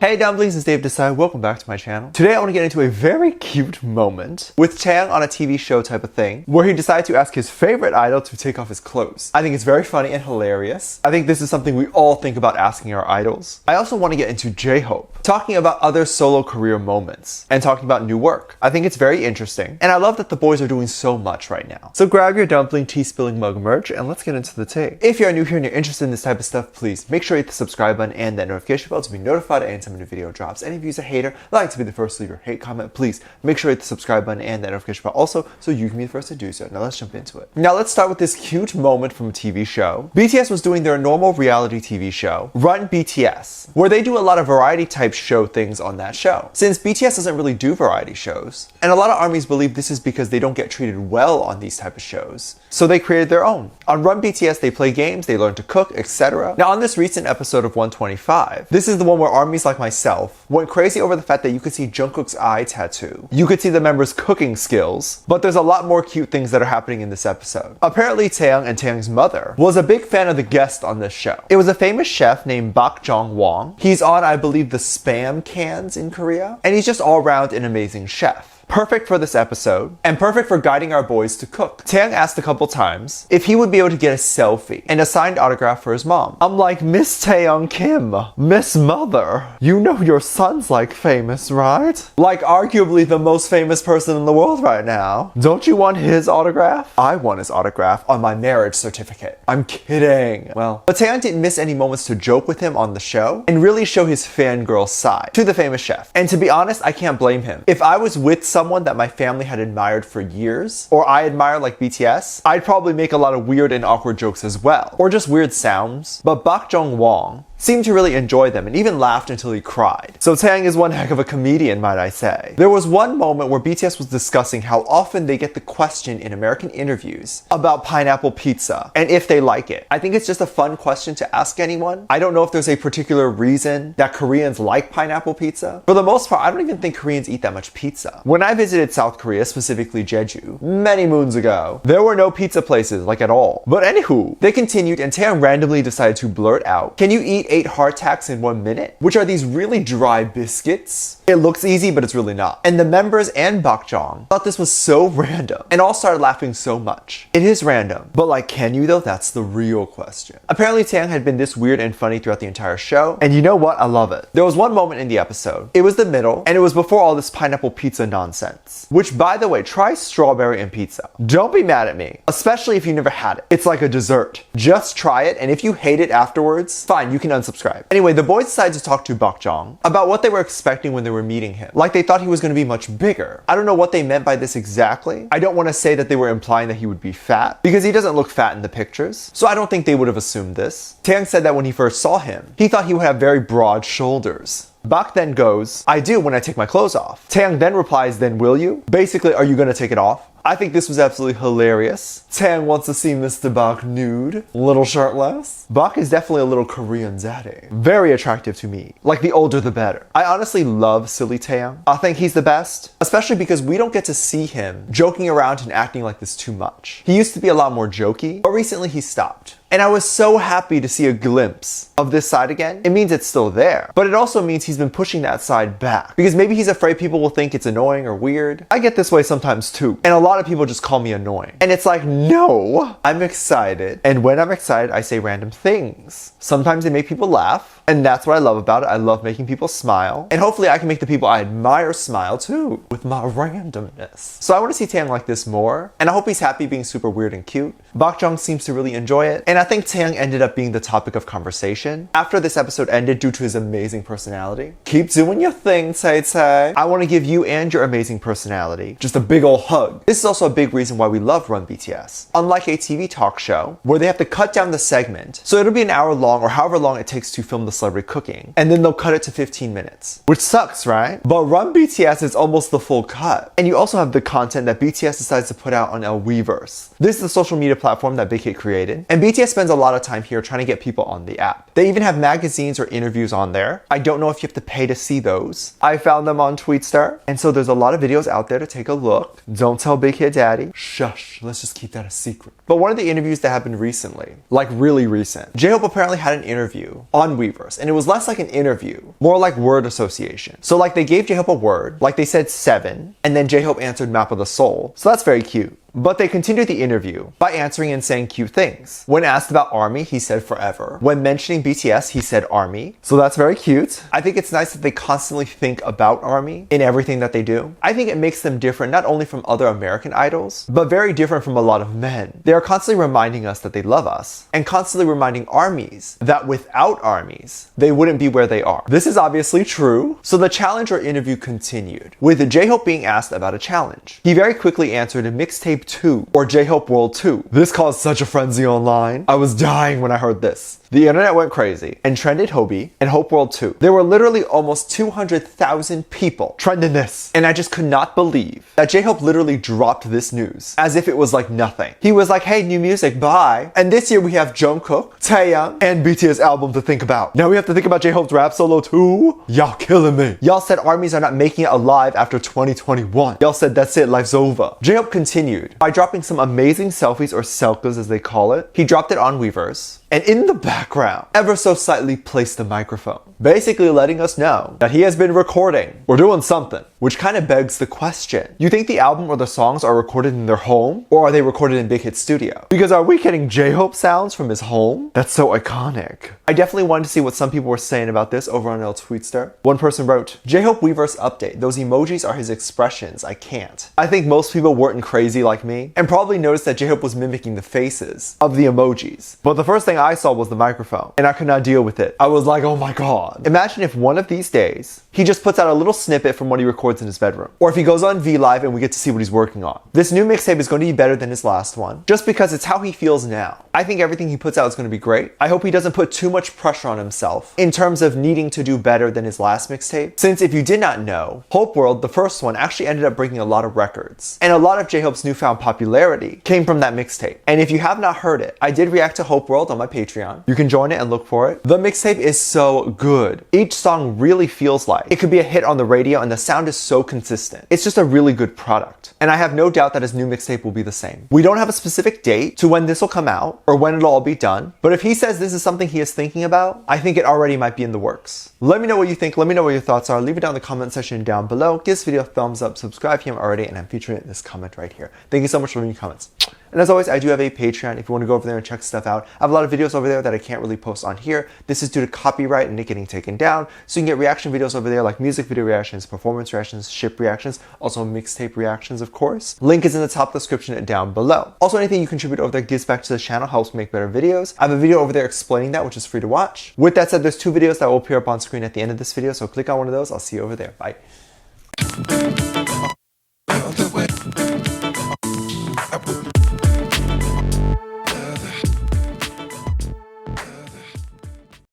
Hey dumplings, it's Dave Desai. Welcome back to my channel. Today I want to get into a very cute moment with Taehyung on a TV show type of thing where he decided to ask his favorite idol to take off his clothes. I think it's very funny and hilarious. I think this is something we all think about asking our idols. I also want to get into JHope, talking about other solo career moments and talking about new work. I think it's very interesting and I love that the boys are doing so much right now. So grab your dumpling tea spilling mug merch and let's get into the tea. If you're new here and you're interested in this type of stuff, please make sure you hit the subscribe button and that notification bell to be notified anytime a new video drops. And if you're a hater, like to be the first to leave your hate comment, please make sure you hit the subscribe button and that notification bell also so you can be the first to do so. Now let's jump into it. Now let's start with this cute moment from a TV show. BTS was doing their normal reality TV show, Run BTS, where they do a lot of variety type show things on that show. Since BTS doesn't really do variety shows, and a lot of ARMYs believe this is because they don't get treated well on these type of shows, so they created their own. On Run BTS, they play games, they learn to cook, etc. Now on this recent episode of 125, this is the one where ARMYs like myself went crazy over the fact that you could see Jungkook's eye tattoo. You could see the members' cooking skills, but there's a lot more cute things that are happening in this episode. Apparently Taehyung and Taehyung's mother was a big fan of the guest on this show. It was a famous chef named Bak Jong-won. He's on, I believe, the Spam cans in Korea, and he's just all around an amazing chef. Perfect for this episode, and perfect for guiding our boys to cook. Taehyung asked a couple times if he would be able to get a selfie and a signed autograph for his mom. I'm like, Miss Taehyung Kim, Miss Mother, you know your son's like famous, right? Like arguably the most famous person in the world right now. Don't you want his autograph? I want his autograph on my marriage certificate. I'm kidding. Well, but Taehyung didn't miss any moments to joke with him on the show and really show his fangirl side to the famous chef. And to be honest, I can't blame him. If I was with someone that my family had admired for years, or I admire like BTS, I'd probably make a lot of weird and awkward jokes as well, or just weird sounds. But Bak Jong-won seemed to really enjoy them and even laughed until he cried. So Taehyung is one heck of a comedian, might I say. There was one moment where BTS was discussing how often they get the question in American interviews about pineapple pizza and if they like it. I think it's just a fun question to ask anyone. I don't know if there's a particular reason that Koreans like pineapple pizza. For the most part, I don't even think Koreans eat that much pizza. When I visited South Korea, specifically Jeju, many moons ago, there were no pizza places like at all. But anywho, they continued and Taehyung randomly decided to blurt out, "Can you eat 8 hardtacks in 1 minute?" Which are these really dry biscuits. It looks easy, but it's really not. And the members and Bak Jong thought this was so random and all started laughing so much. It is random, but like, can you though? That's the real question. Apparently Taehyung had been this weird and funny throughout the entire show, and you know what? I love it. There was one moment in the episode. It was the middle, and it was before all this pineapple pizza nonsense. Which, by the way, try strawberry and pizza. Don't be mad at me, especially if you never had it. It's like a dessert. Just try it, and if you hate it afterwards, fine, you can unsubscribe. Anyway, the boys decided to talk to Bak Jong about what they were expecting when they were meeting him. Like they thought he was going to be much bigger. I don't know what they meant by this exactly. I don't want to say that they were implying that he would be fat, because he doesn't look fat in the pictures, so I don't think they would have assumed this. Taehyung said that when he first saw him, he thought he would have very broad shoulders. Bak then goes, "I do when I take my clothes off." Taehyung then replies, "Then will you?" Basically, are you gonna take it off? I think this was absolutely hilarious. Taehyung wants to see Mr. Bak nude, little shirtless. Bak is definitely a little Korean daddy. Very attractive to me. Like the older the better. I honestly love silly Taehyung. I think he's the best, especially because we don't get to see him joking around and acting like this too much. He used to be a lot more jokey, but recently he stopped. And I was so happy to see a glimpse of this side again. It means it's still there, but it also means he's been pushing that side back because maybe he's afraid people will think it's annoying or weird. I get this way sometimes too, and a lot of people just call me annoying. And it's like, no, I'm excited. And when I'm excited, I say random things. Sometimes they make people laugh, and that's what I love about it. I love making people smile, and hopefully I can make the people I admire smile too with my randomness. So I want to see Taehyung like this more, and I hope he's happy being super weird and cute. Bak Jong seems to really enjoy it, and I think Taehyung ended up being the topic of conversation after this episode ended due to his amazing personality. Keep doing your thing, Tay. I want to give you and your amazing personality just a big ol' hug. This is also a big reason why we love Run BTS. Unlike a TV talk show where they have to cut down the segment, so it'll be an hour long or however long it takes to film the celebrity cooking, and then they'll cut it to 15 minutes. Which sucks, right? But Run BTS is almost the full cut. And you also have the content that BTS decides to put out on LYFT. This is the social media platform that Big Hit created, and BTS spends a lot of time here trying to get people on the app. They even have magazines or interviews on there. I don't know if you have to pay to see those. I found them on Tweetstar, and so there's a lot of videos out there to take a look. Don't tell Big Hit Daddy. Shush, let's just keep that a secret. But one of the interviews that happened recently, like really recent, JHope apparently had an interview on Weverse, and it was less like an interview, more like word association. So like they gave JHope a word, like they said 7, and then JHope answered Map of the Soul. So that's very cute. But they continued the interview by answering and saying cute things. When asked about ARMY, he said forever. When mentioning BTS, he said ARMY. So that's very cute. I think it's nice that they constantly think about ARMY in everything that they do. I think it makes them different not only from other American idols, but very different from a lot of men. They are constantly reminding us that they love us, and constantly reminding ARMYs that without ARMYs, they wouldn't be where they are. This is obviously true. So the challenge or interview continued, with JHope being asked about a challenge. He very quickly answered a Mixtape 2 or JHope World 2. This caused such a frenzy online. I was dying when I heard this. The internet went crazy and trended Hobie and Hope World 2. There were literally almost 200,000 people trending this. And I just could not believe that JHope literally dropped this news as if it was like nothing. He was like, hey, new music, bye. And this year we have Jungkook, Taehyung, and BTS album to think about. Now we have to think about JHope's rap solo too? Y'all killing me. Y'all said ARMYs are not making it alive after 2021. Y'all said that's it, life's over. JHope continued by dropping some amazing selfies, or selkas as they call it. He dropped it on Weverse, and in the background, ever so slightly placed the microphone, basically letting us know that he has been recording or doing something, which kind of begs the question. You think the album or the songs are recorded in their home, or are they recorded in Big Hit's studio? Because are we getting JHope sounds from his home? That's so iconic. I definitely wanted to see what some people were saying about this over on Tweetstar. One person wrote, JHope Weverse update. Those emojis are his expressions. I can't. I think most people weren't crazy like me and probably noticed that JHope was mimicking the faces of the emojis. But the first thing I saw was the microphone, and I could not deal with it. I was like, oh my god. Imagine if one of these days, he just puts out a little snippet from what he records in his bedroom. Or if he goes on VLive and we get to see what he's working on. This new mixtape is going to be better than his last one, just because it's how he feels now. I think everything he puts out is going to be great. I hope he doesn't put too much pressure on himself in terms of needing to do better than his last mixtape. Since if you did not know, Hope World, the first one, actually ended up breaking a lot of records. And a lot of JHope's newfound popularity came from that mixtape. And if you have not heard it, I did react to Hope World on my Patreon. You can join it and look for it. The mixtape is so good. Each song really feels like it could be a hit on the radio, and the sound is so consistent. It's just a really good product. And I have no doubt that his new mixtape will be the same. We don't have a specific date to when this will come out or when it'll all be done, but if he says this is something he is thinking about, I think it already might be in the works. Let me know what you think. Let me know what your thoughts are. Leave it down in the comment section down below. Give this video a thumbs up, subscribe if you haven't already, and I'm featuring it in this comment right here. Thank you so much for leaving comments. And as always, I do have a Patreon if you want to go over there and check stuff out. I have a lot of videos over there that I can't really post on here. This is due to copyright and it getting taken down. So you can get reaction videos over there like music video reactions, performance reactions, ship reactions, also mixtape reactions, of course. Link is in the top description down below. Also, anything you contribute over there gives back to the channel, helps make better videos. I have a video over there explaining that, which is free to watch. With that said, there's 2 videos that will appear up on screen at the end of this video. So click on one of those. I'll see you over there. Bye.